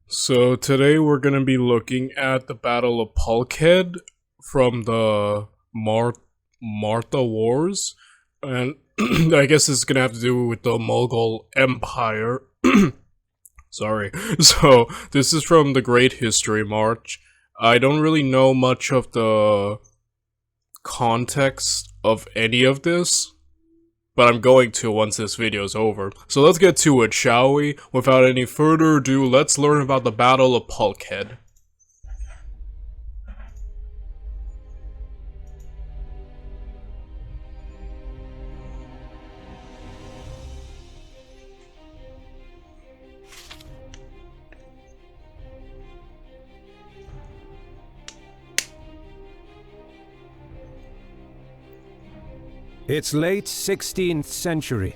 So today we're going to be looking at the Battle of Palkhed from the Martha Wars, and I guess it's going to have to do with the Mughal Empire. Sorry. So this is from the Great History March. I don't really know much of the context of any of this, but I'm going to once this video's over. So let's get to it, shall we? Without any further ado, let's learn about the Battle of Palkhed. It's late 16th century.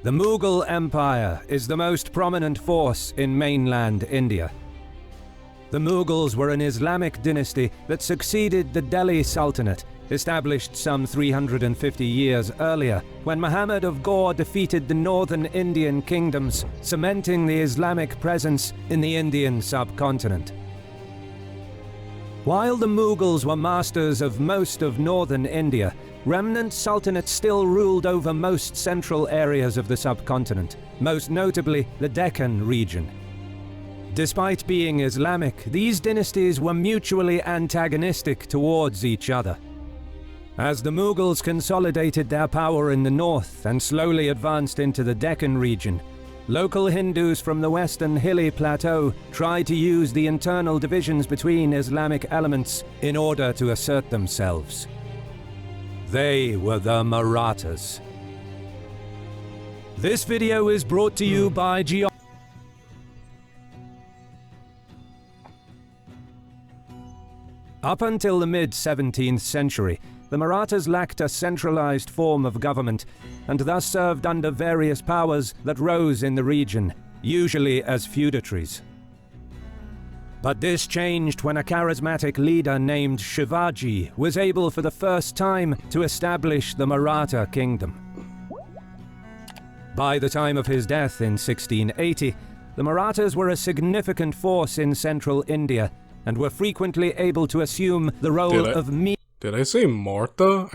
The Mughal Empire is the most prominent force in mainland India. The Mughals were an Islamic dynasty that succeeded the Delhi Sultanate, established some 350 years earlier, when Muhammad of Ghor defeated the northern Indian kingdoms, cementing the Islamic presence in the Indian subcontinent. While the Mughals were masters of most of northern India, remnant sultanates still ruled over most central areas of the subcontinent, most notably the Deccan region. Despite being Islamic, these dynasties were mutually antagonistic towards each other. As the Mughals consolidated their power in the north and slowly advanced into the Deccan region, local Hindus from the western hilly plateau tried to use the internal divisions between Islamic elements in order to assert themselves. They were the Marathas. This video is brought to you by Up until the mid-17th century, the Marathas lacked a centralized form of government, and thus served under various powers that rose in the region, usually as feudatories. But this changed when a charismatic leader named Shivaji was able for the first time to establish the Maratha kingdom. By the time of his death in 1680, the Marathas were a significant force in central India and were frequently able to assume the role of Did I say Martha?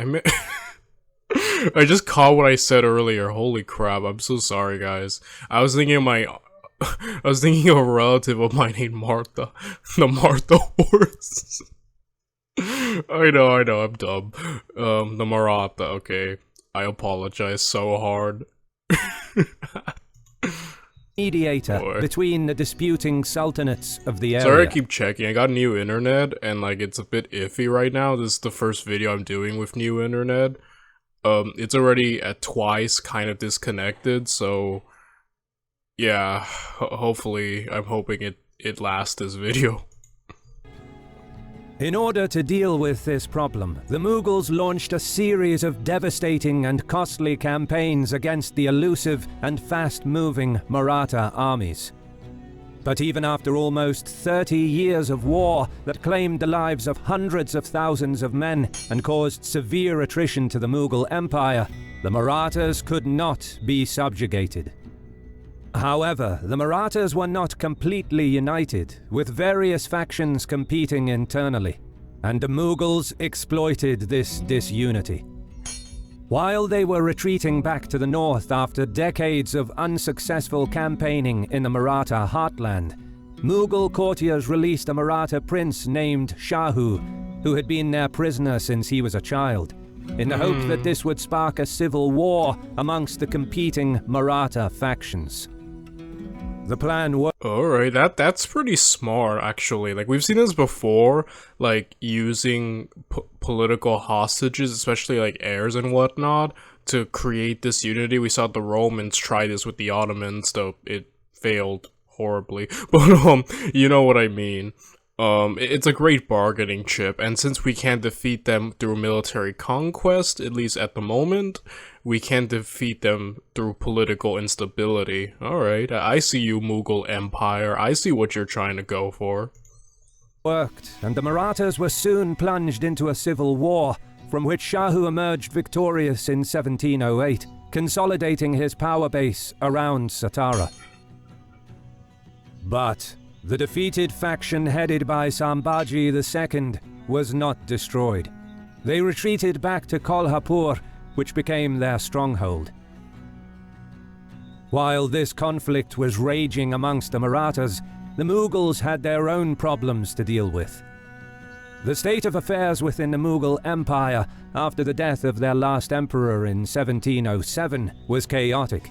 I just caught what I said earlier. Holy crap, I'm so sorry, guys. I was thinking of a relative of mine named Martha. The Martha Horse. I know, I'm dumb. The Maratha, okay. I apologize so hard. mediator between the disputing sultanates of the area. Sorry I keep checking. I got new internet, and like it's a bit iffy right now. This is the first video I'm doing with new internet. It's already at twice kind of disconnected, so yeah, hopefully, I'm hoping it lasts this video. In order to deal with this problem, the Mughals launched a series of devastating and costly campaigns against the elusive and fast-moving Maratha armies. But even after almost 30 years of war that claimed the lives of hundreds of thousands of men and caused severe attrition to the Mughal Empire, the Marathas could not be subjugated. However, the Marathas were not completely united, with various factions competing internally, and the Mughals exploited this disunity. While they were retreating back to the north after decades of unsuccessful campaigning in the Maratha heartland, Mughal courtiers released a Maratha prince named Shahu, who had been their prisoner since he was a child, in the hope that this would spark a civil war amongst the competing Maratha factions. The plan was— Alright, that's pretty smart, actually. Like, we've seen this before, like, using political hostages, especially, like, heirs and whatnot, to create this unity. We saw the Romans try this with the Ottomans, though it failed horribly. But, you know what I mean. It's a great bargaining chip, and since we can't defeat them through military conquest, at least at the moment, we can defeat them through political instability. Alright, I see you, Mughal Empire. I see what you're trying to go for. Worked, and the Marathas were soon plunged into a civil war, from which Shahu emerged victorious in 1708, consolidating his power base around Satara. But the defeated faction headed by Sambhaji II was not destroyed. They retreated back to Kolhapur, which became their stronghold. While this conflict was raging amongst the Marathas, the Mughals had their own problems to deal with. The state of affairs within the Mughal Empire after the death of their last emperor in 1707 was chaotic.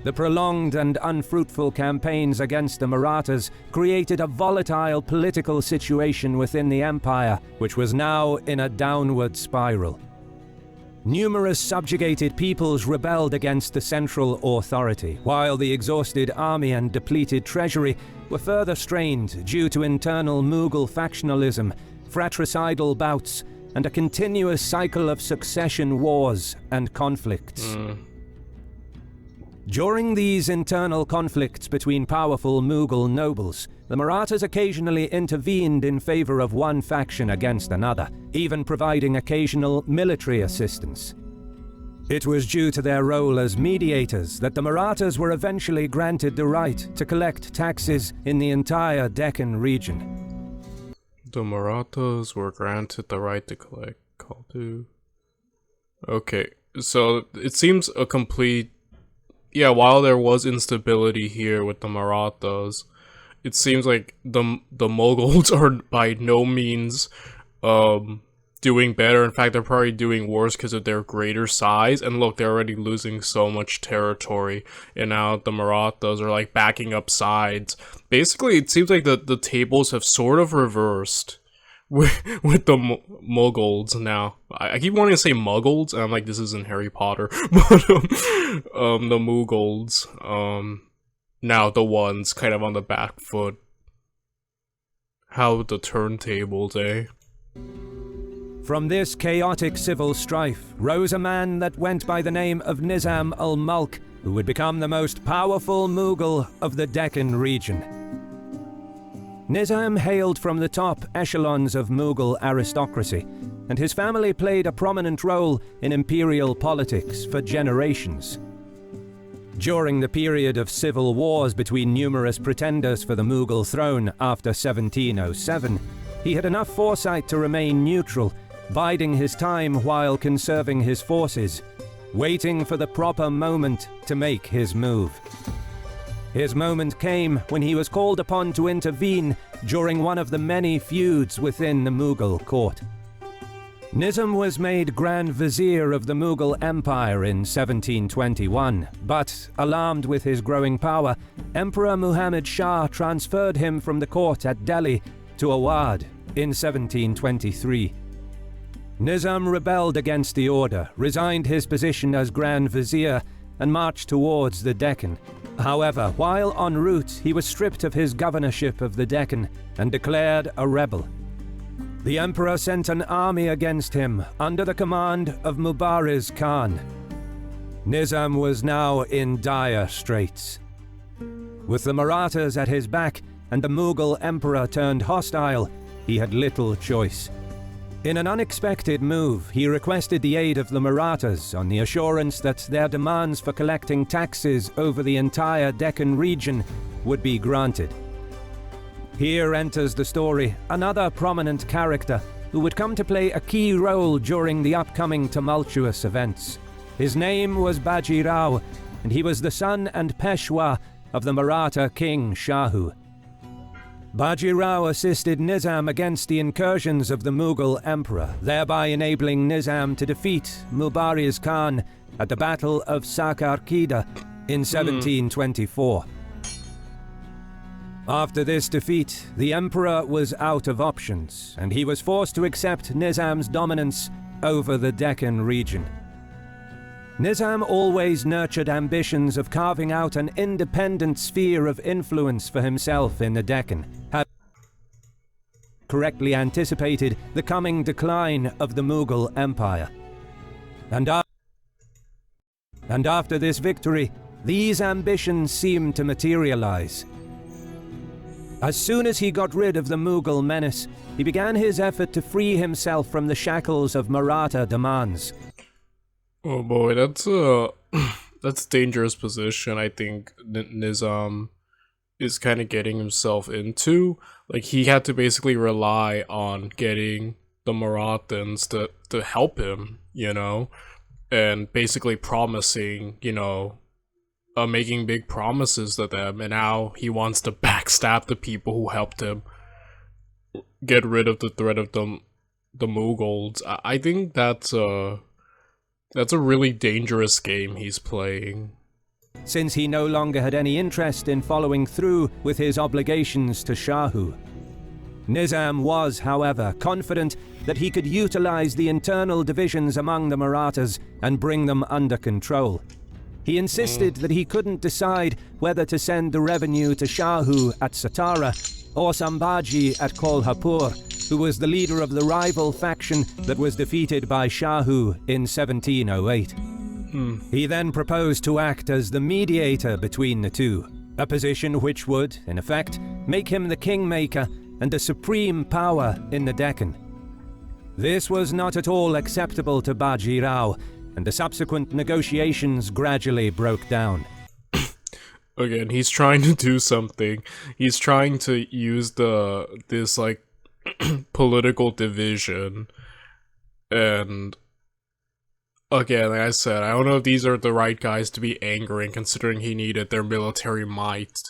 The prolonged and unfruitful campaigns against the Marathas created a volatile political situation within the empire, which was now in a downward spiral. Numerous subjugated peoples rebelled against the central authority, while the exhausted army and depleted treasury were further strained due to internal Mughal factionalism, fratricidal bouts, and a continuous cycle of succession wars and conflicts. During these internal conflicts between powerful Mughal nobles, the Marathas occasionally intervened in favor of one faction against another, even providing occasional military assistance. It was due to their role as mediators that the Marathas were eventually granted the right to collect taxes in the entire Deccan region. The Marathas were granted the right to collect Kaldu. Okay, so it seems a complete... Yeah, while there was instability here with the Marathas, it seems like the Mughals are by no means doing better. In fact, they're probably doing worse because of their greater size. And look, they're already losing so much territory, and now the Marathas are like backing up sides. Basically, it seems like the tables have sort of reversed with the Mughals now. I keep wanting to say Muggles, and I'm like, this isn't Harry Potter, but the Mughals, now the ones kind of on the back foot. How the turntables, eh? From this chaotic civil strife rose a man that went by the name of Nizam ul-Mulk, who would become the most powerful Mughal of the Deccan region. Nizam hailed from the top echelons of Mughal aristocracy, and his family played a prominent role in imperial politics for generations. During the period of civil wars between numerous pretenders for the Mughal throne after 1707, he had enough foresight to remain neutral, biding his time while conserving his forces, waiting for the proper moment to make his move. His moment came when he was called upon to intervene during one of the many feuds within the Mughal court. Nizam was made Grand Vizier of the Mughal Empire in 1721, but, alarmed with his growing power, Emperor Muhammad Shah transferred him from the court at Delhi to Awadh in 1723. Nizam rebelled against the order, resigned his position as Grand Vizier, and marched towards the Deccan. However, while en route, he was stripped of his governorship of the Deccan and declared a rebel. The emperor sent an army against him under the command of Mubariz Khan. Nizam was now in dire straits. With the Marathas at his back and the Mughal emperor turned hostile, he had little choice. In an unexpected move, he requested the aid of the Marathas on the assurance that their demands for collecting taxes over the entire Deccan region would be granted. Here enters the story another prominent character who would come to play a key role during the upcoming tumultuous events. His name was Baji Rao, and he was the son and Peshwa of the Maratha king Shahu. Baji Rao assisted Nizam against the incursions of the Mughal emperor, thereby enabling Nizam to defeat Mubariz Khan at the Battle of Sakarkida in 1724. After this defeat, the emperor was out of options, and he was forced to accept Nizam's dominance over the Deccan region. Nizam always nurtured ambitions of carving out an independent sphere of influence for himself in the Deccan, having correctly anticipated the coming decline of the Mughal Empire. And after this victory, these ambitions seemed to materialize. As soon as he got rid of the Mughal menace, he began his effort to free himself from the shackles of Maratha demands. Oh boy, that's a dangerous position. I think Nizam is kind of getting himself into. Like, he had to basically rely on getting the Marathans to help him, and basically promising, making big promises to them, and now he wants to backstab the people who helped him get rid of the threat of the Mughals. I think that's a really dangerous game he's playing. Since he no longer had any interest in following through with his obligations to Shahu. Nizam was, however, confident that he could utilize the internal divisions among the Marathas and bring them under control. He insisted that he couldn't decide whether to send the revenue to Shahu at Satara or Sambhaji at Kolhapur, who was the leader of the rival faction that was defeated by Shahu in 1708. He then proposed to act as the mediator between the two, a position which would, in effect, make him the kingmaker and the supreme power in the Deccan. This was not at all acceptable to Baji Rao, and the subsequent negotiations gradually broke down. Again, he's trying to do something. He's trying to use this like political division, and again, like I said, I don't know if these are the right guys to be angering, considering he needed their military might.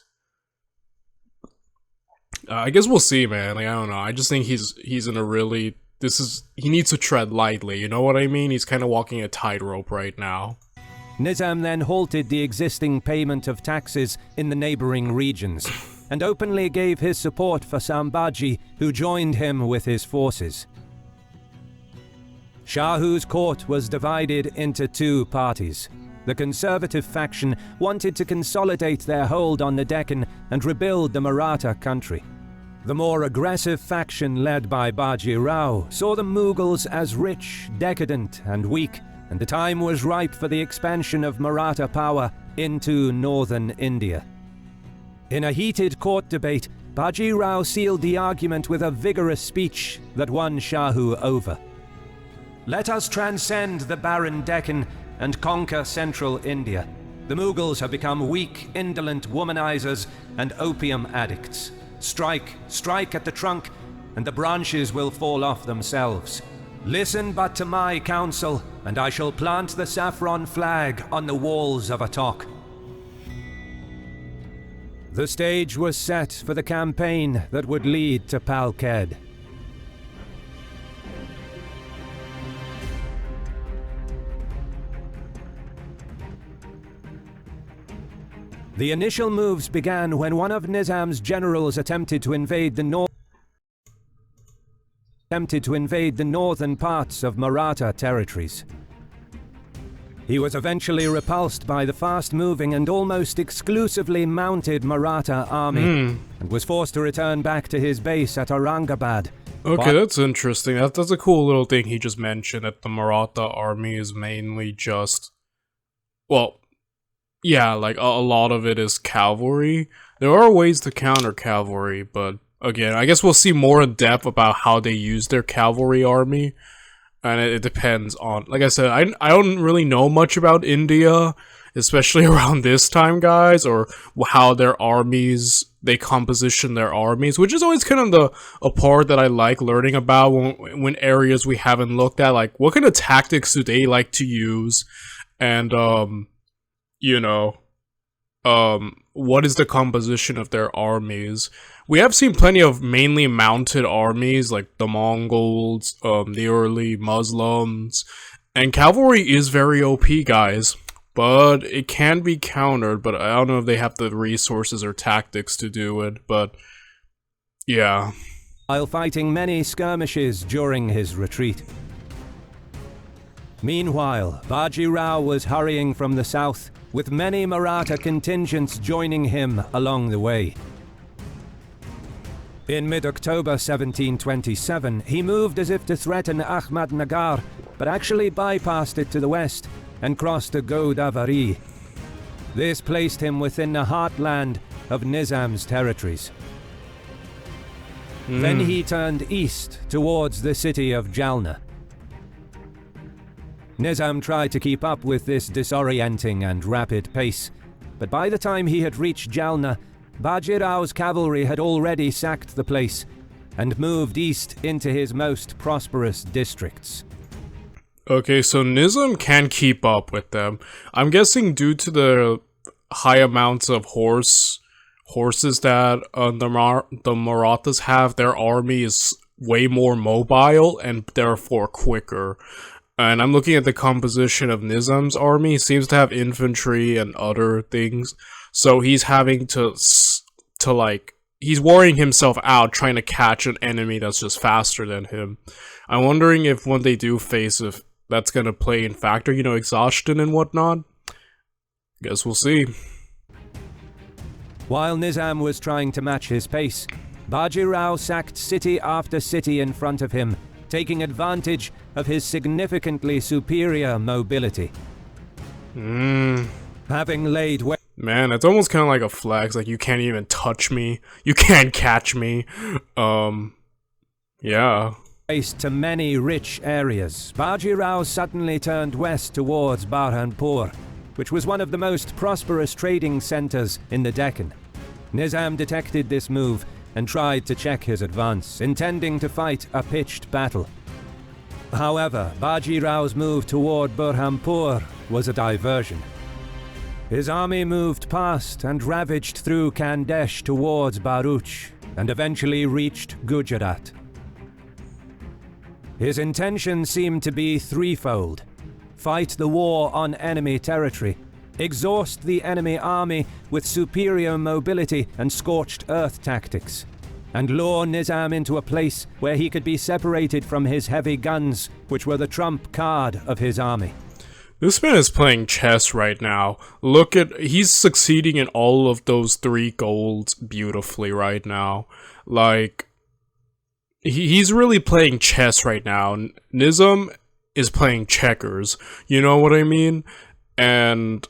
I guess we'll see, man. Like, I don't know. I just think he's in a really... he needs to tread lightly, you know what I mean? He's kind of walking a tightrope right now. Nizam then halted the existing payment of taxes in the neighboring regions, and openly gave his support for Sambhaji, who joined him with his forces. Shahu's court was divided into two parties. The conservative faction wanted to consolidate their hold on the Deccan and rebuild the Maratha country. The more aggressive faction led by Baji Rao saw the Mughals as rich, decadent, and weak, and the time was ripe for the expansion of Maratha power into northern India. In a heated court debate, Baji Rao sealed the argument with a vigorous speech that won Shahu over. "Let us transcend the barren Deccan and conquer central India. The Mughals have become weak, indolent womanizers and opium addicts. Strike, strike at the trunk, and the branches will fall off themselves. Listen but to my counsel, and I shall plant the saffron flag on the walls of Attock." The stage was set for the campaign that would lead to Palkhed. The initial moves began when one of Nizam's generals attempted to invade the northern parts of Maratha territories. He was eventually repulsed by the fast-moving and almost exclusively mounted Maratha army, and was forced to return back to his base at Aurangabad. Okay, that's interesting. That's a cool little thing he just mentioned, that the Maratha army is mainly just... well, yeah, like a lot of it is cavalry. There are ways to counter cavalry, but again, I guess we'll see more in depth about how they use their cavalry army. And it depends on, like I said, I don't really know much about India, especially around this time, guys, or how their armies, they composition their armies, which is always kind of a part that I like learning about when areas we haven't looked at, like what kind of tactics do they like to use, and what is the composition of their armies. We have seen plenty of mainly mounted armies, like the Mongols, the early Muslims, and cavalry is very OP, guys, but it can be countered, but I don't know if they have the resources or tactics to do it, but yeah. While fighting many skirmishes during his retreat. Meanwhile, Baji Rao was hurrying from the south, with many Maratha contingents joining him along the way. In mid-October 1727, he moved as if to threaten Ahmadnagar, but actually bypassed it to the west and crossed the Godavari. This placed him within the heartland of Nizam's territories. Then he turned east towards the city of Jalna. Nizam tried to keep up with this disorienting and rapid pace, but by the time he had reached Jalna, Bajirao's cavalry had already sacked the place and moved east into his most prosperous districts. Okay, so Nizam can keep up with them. I'm guessing due to the high amounts of horses that the Marathas have, their army is way more mobile and therefore quicker. And I'm looking at the composition of Nizam's army. He seems to have infantry and other things. So he's having to like, he's wearing himself out trying to catch an enemy that's just faster than him. I'm wondering if when they do face, if that's gonna play in factor, you know, exhaustion and whatnot. Guess we'll see. While Nizam was trying to match his pace, Bajirao sacked city after city in front of him, taking advantage of his significantly superior mobility. Having laid waste. Man, it's almost kind of like a flex, like you can't even touch me, you can't catch me. Yeah. To many rich areas, Bajirao suddenly turned west towards Burhanpur, which was one of the most prosperous trading centers in the Deccan. Nizam detected this move and tried to check his advance, intending to fight a pitched battle. However, Bajirao's move toward Burhanpur was a diversion. His army moved past and ravaged through Khandesh towards Bharuch, and eventually reached Gujarat. His intention seemed to be threefold: fight the war on enemy territory, exhaust the enemy army with superior mobility and scorched earth tactics, and lure Nizam into a place where he could be separated from his heavy guns, which were the trump card of his army. This man is playing chess right now. Look at, he's succeeding in all of those 3 goals beautifully right now. Like, he's really playing chess right now. Nizam is playing checkers, you know what I mean? And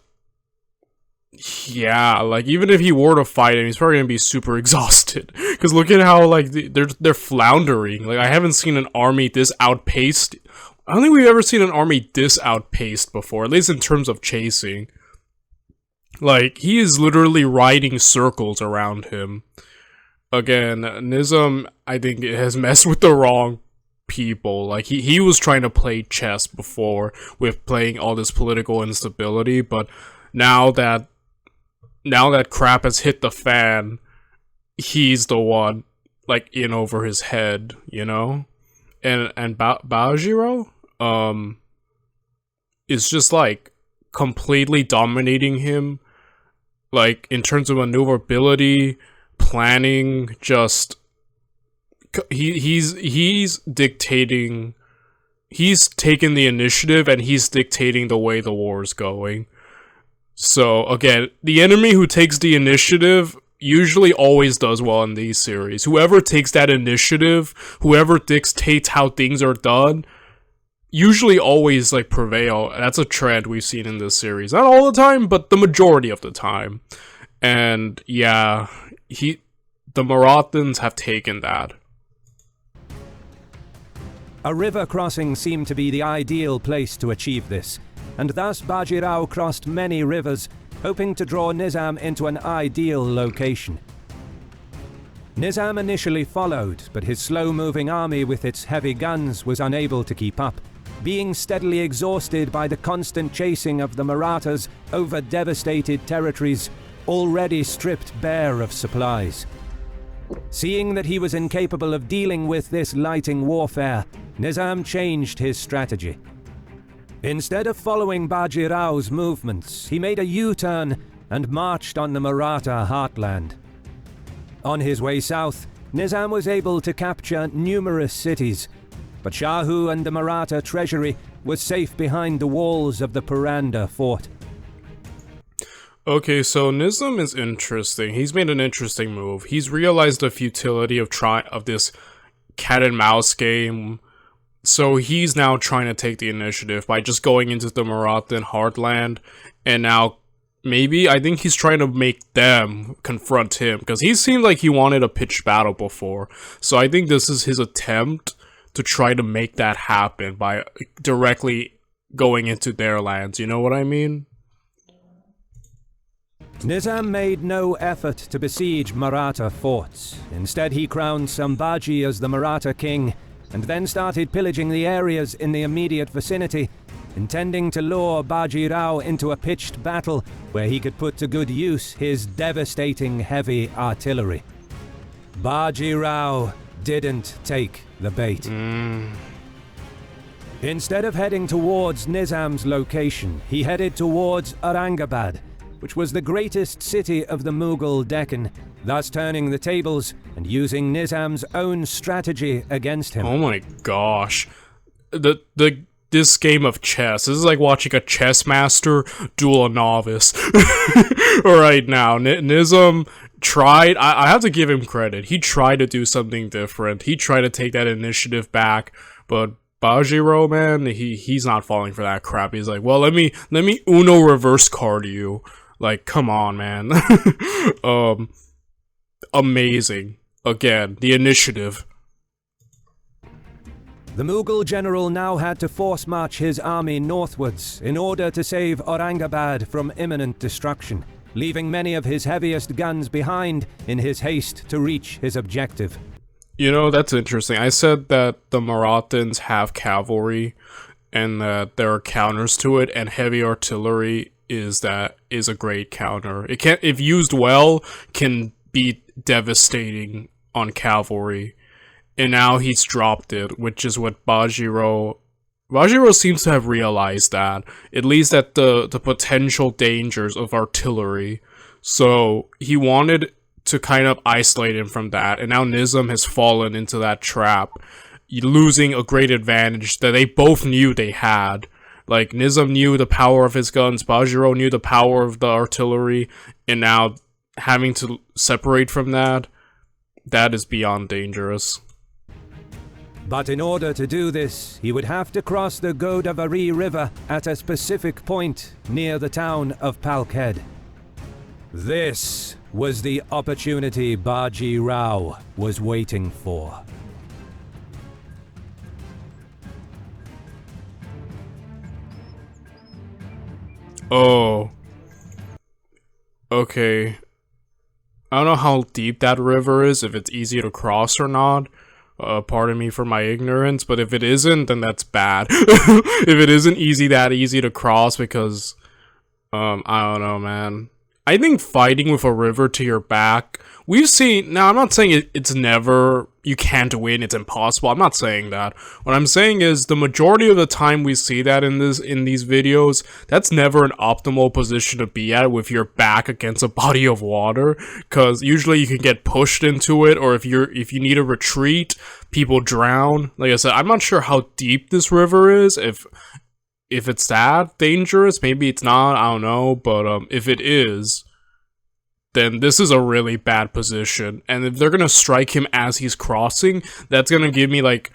yeah, like, even if he were to fight him, he's probably gonna be super exhausted. Because look at how, like, they're floundering. Like, I haven't seen an army this outpaced. I don't think we've ever seen an army this outpaced before, at least in terms of chasing. Like, he is literally riding circles around him. Again, Nizam, I think, has messed with the wrong people. Like, he was trying to play chess before with playing all this political instability, but now that crap has hit the fan, he's the one, like, in over his head, you know? And Bajirao, is just, like, completely dominating him, like, in terms of maneuverability, planning, just, he's dictating, he's taking the initiative, and he's dictating the way the war is going. So, again, the enemy who takes the initiative usually always does well in these series. Whoever takes that initiative, whoever dictates how things are done, usually always, like, prevail. That's a trend we've seen in this series. Not all the time, but the majority of the time. And, yeah, the Marathans have taken that. A river crossing seemed to be the ideal place to achieve this, and thus Bajirao crossed many rivers, hoping to draw Nizam into an ideal location. Nizam initially followed, but his slow-moving army with its heavy guns was unable to keep up, being steadily exhausted by the constant chasing of the Marathas over devastated territories, already stripped bare of supplies. Seeing that he was incapable of dealing with this lighting warfare, Nizam changed his strategy. Instead of following Bajirao's movements, he made a U-turn and marched on the Maratha heartland. On his way south, Nizam was able to capture numerous cities, but Shahu and the Maratha treasury was safe behind the walls of the Puranda fort. Okay, so Nizam is interesting. He's made an interesting move. He's realized the futility of this cat and mouse game. So he's now trying to take the initiative by just going into the Marathan heartland, and now maybe, I think he's trying to make them confront him, because he seemed like he wanted a pitched battle before. So I think this is his attempt to try to make that happen by directly going into their lands, you know what I mean? Nizam made no effort to besiege Maratha forts. Instead, he crowned Sambhaji as the Maratha king, and then started pillaging the areas in the immediate vicinity, intending to lure Baji Rao into a pitched battle where he could put to good use his devastating heavy artillery. Baji Rao didn't take the bait. Instead of heading towards Nizam's location, he headed towards Aurangabad, which was the greatest city of the Mughal Deccan, thus turning the tables and using Nizam's own strategy against him. Oh my gosh. This game of chess, this is like watching a chess master duel a novice. Right now, Nizam tried, I have to give him credit, he tried to do something different, he tried to take that initiative back, but Bajirao, man, he's not falling for that crap. He's like, well, let me Uno reverse card you. Like, come on, man. Amazing. Again, the initiative. The Mughal general now had to force march his army northwards in order to save Aurangabad from imminent destruction, leaving many of his heaviest guns behind in his haste to reach his objective. You know, that's interesting. I said that the Marathans have cavalry and that there are counters to it, and heavy artillery is a great counter. It can, if used well, can be devastating on cavalry. And now he's dropped it, which is what Bajirao seems to have realized that, at least at the potential dangers of artillery. So he wanted to kind of isolate him from that, and now Nizam has fallen into that trap, losing a great advantage that they both knew they had. Like, Nizam knew the power of his guns, Bajirao knew the power of the artillery, and now having to separate from that is beyond dangerous. But in order to do this, he would have to cross the Godavari River at a specific point near the town of Palkhed. This was the opportunity Baji Rao was waiting for. Oh. Okay. I don't know how deep that river is, if it's easy to cross or not. Pardon me for my ignorance, but if it isn't, then that's bad. If it isn't that easy to cross, because, I don't know, man. I think fighting with a river to your back, we've seen, now I'm not saying it's never, you can't win, it's impossible, I'm not saying that. What I'm saying is, the majority of the time we see that in these videos, that's never an optimal position to be at with your back against a body of water, because usually you can get pushed into it, or if you need a retreat, people drown. Like I said, I'm not sure how deep this river is, if it's that dangerous, maybe it's not, I don't know, but if it is, then this is a really bad position, and if they're gonna strike him as he's crossing, that's gonna give me, like,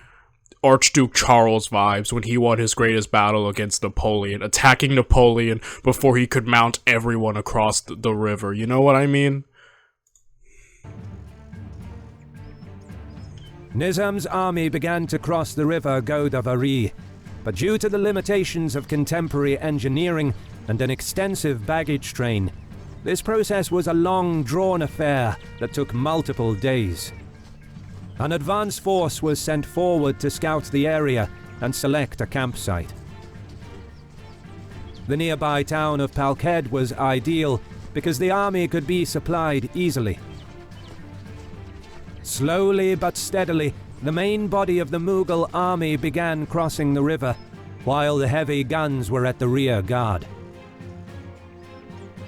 Archduke Charles vibes when he won his greatest battle against Napoleon, attacking Napoleon before he could mount everyone across the river, you know what I mean? Nizam's army began to cross the river Godavari, but due to the limitations of contemporary engineering and an extensive baggage train, this process was a long, drawn affair that took multiple days. An advance force was sent forward to scout the area and select a campsite. The nearby town of Palkhed was ideal because the army could be supplied easily. Slowly but steadily, the main body of the Mughal army began crossing the river, while the heavy guns were at the rear guard.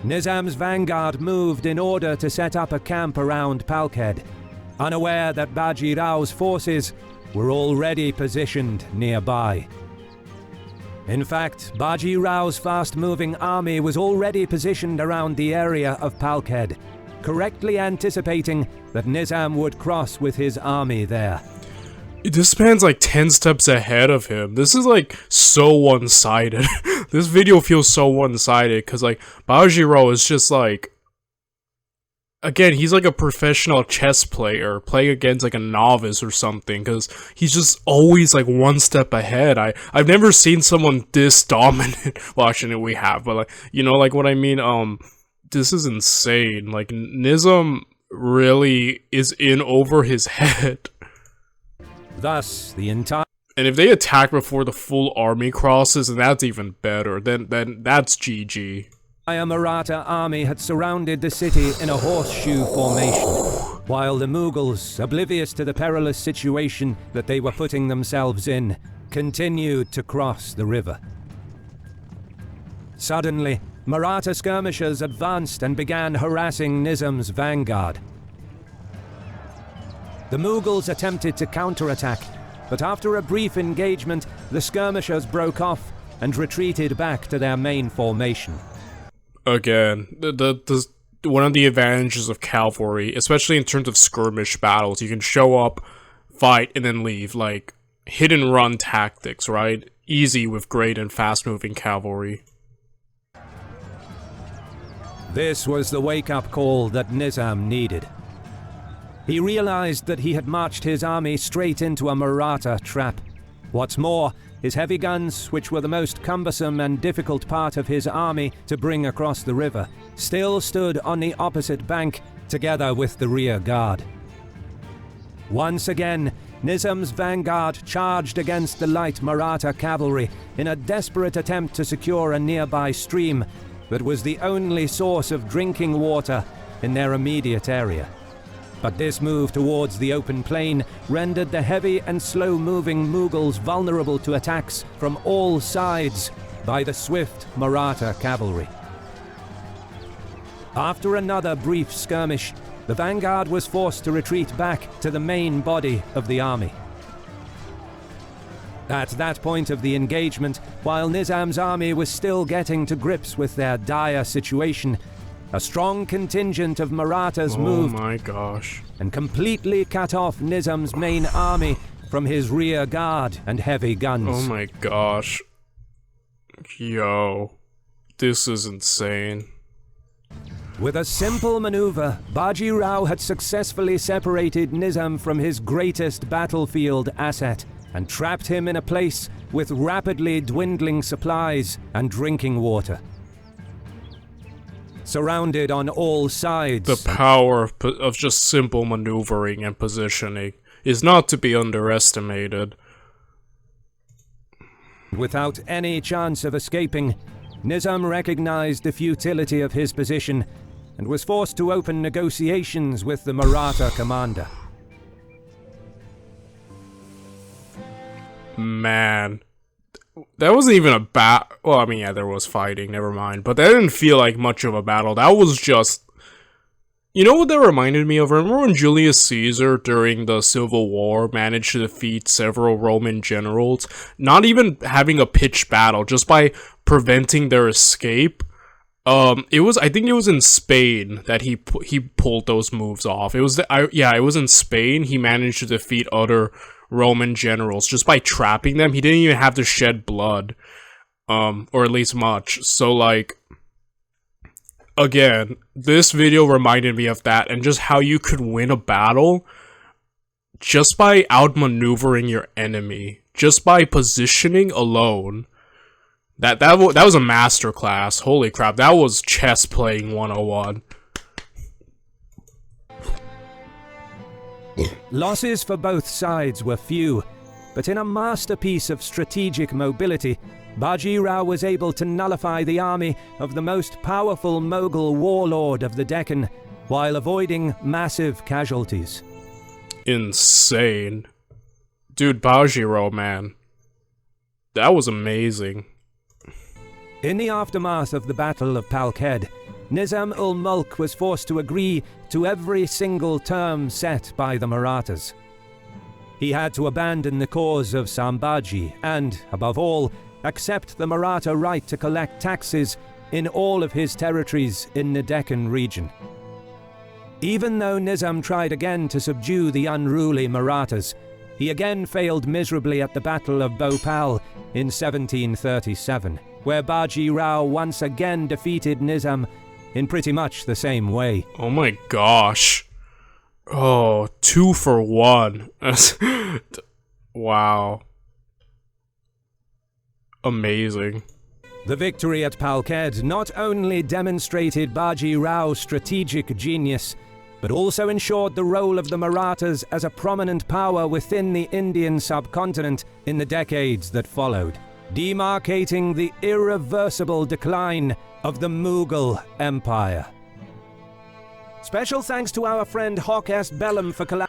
Nizam's vanguard moved in order to set up a camp around Palkhed, unaware that Baji Rao's forces were already positioned nearby. In fact, Baji Rao's fast-moving army was already positioned around the area of Palkhed, correctly anticipating that Nizam would cross with his army there. This man's like 10 steps ahead of him. This is like so one-sided. This video feels so one-sided because like Bajirao is just like, again, he's like a professional chess player playing against like a novice or something, because he's just always like one step ahead. I've never seen someone this dominant. Well, actually we have, but like, you know, like what I mean, this is insane. Like, Nizam really is in over his head. Thus, the entire And if they attack before the full army crosses, and that's even better, then that's GG. Maratha army had surrounded the city in a horseshoe formation, while the Mughals, oblivious to the perilous situation that they were putting themselves in, continued to cross the river. Suddenly, Maratha skirmishers advanced and began harassing Nizam's vanguard. The Mughals attempted to counterattack, but after a brief engagement, the skirmishers broke off and retreated back to their main formation. Again, one of the advantages of cavalry, especially in terms of skirmish battles, you can show up, fight, and then leave. Like, hit and run tactics, right? Easy with great and fast-moving cavalry. This was the wake-up call that Nizam needed. He realized that he had marched his army straight into a Maratha trap. What's more, his heavy guns, which were the most cumbersome and difficult part of his army to bring across the river, still stood on the opposite bank, together with the rear guard. Once again, Nizam's vanguard charged against the light Maratha cavalry in a desperate attempt to secure a nearby stream that was the only source of drinking water in their immediate area. But this move towards the open plain rendered the heavy and slow-moving Mughals vulnerable to attacks from all sides by the swift Maratha cavalry. After another brief skirmish, the vanguard was forced to retreat back to the main body of the army. At that point of the engagement, while Nizam's army was still getting to grips with their dire situation, a strong contingent of Marathas moved my gosh. and completely cut off Nizam's main army from his rear guard and heavy guns. Oh my gosh. Yo. This is insane. With a simple maneuver, Baji Rao had successfully separated Nizam from his greatest battlefield asset and trapped him in a place with rapidly dwindling supplies and drinking water. Surrounded on all sides, The power of just simple maneuvering and positioning is not to be underestimated. without any chance of escaping, Nizam recognized the futility of his position and was forced to open negotiations with the Maratha commander. Man. That wasn't even a well, I mean, yeah, there was fighting, never mind. But that didn't feel like much of a battle. That was just... You know what that reminded me of? Remember when Julius Caesar, during the Civil War, managed to defeat several Roman generals? Not even having a pitched battle, just by preventing their escape. I think it was in Spain that he pulled those moves off. It was it was in Spain. He managed to defeat other Roman generals just by trapping them. He didn't even have to shed blood, or at least much. So, like, again, this video reminded me of that, and just how you could win a battle just by outmaneuvering your enemy, just by positioning alone. That was a masterclass. Holy crap, that was chess playing 101. Losses for both sides were few, but in a masterpiece of strategic mobility, Baji Rao was able to nullify the army of the most powerful Mughal warlord of the Deccan, while avoiding massive casualties. Insane. Dude, Baji Rao, man. That was amazing. In the aftermath of the Battle of Palkhed, Nizam-ul-Mulk was forced to agree to every single term set by the Marathas. He had to abandon the cause of Sambhaji and, above all, accept the Maratha right to collect taxes in all of his territories in the Deccan region. Even though Nizam tried again to subdue the unruly Marathas, he again failed miserably at the Battle of Bhopal in 1737, where Baji Rao once again defeated Nizam in pretty much the same way. Oh my gosh. Oh, 2 for 1. Wow. Amazing. The victory at Palkhed not only demonstrated Baji Rao's strategic genius, but also ensured the role of the Marathas as a prominent power within the Indian subcontinent in the decades that followed, demarcating the irreversible decline of the Mughal Empire. Special thanks to our friend Hawk S. Bellum for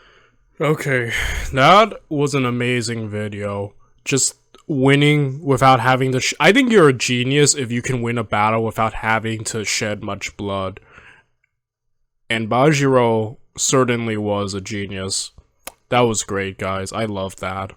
Okay, that was an amazing video. Just winning without having to I think you're a genius if you can win a battle without having to shed much blood. And Bajirao certainly was a genius. That was great, guys. I love that.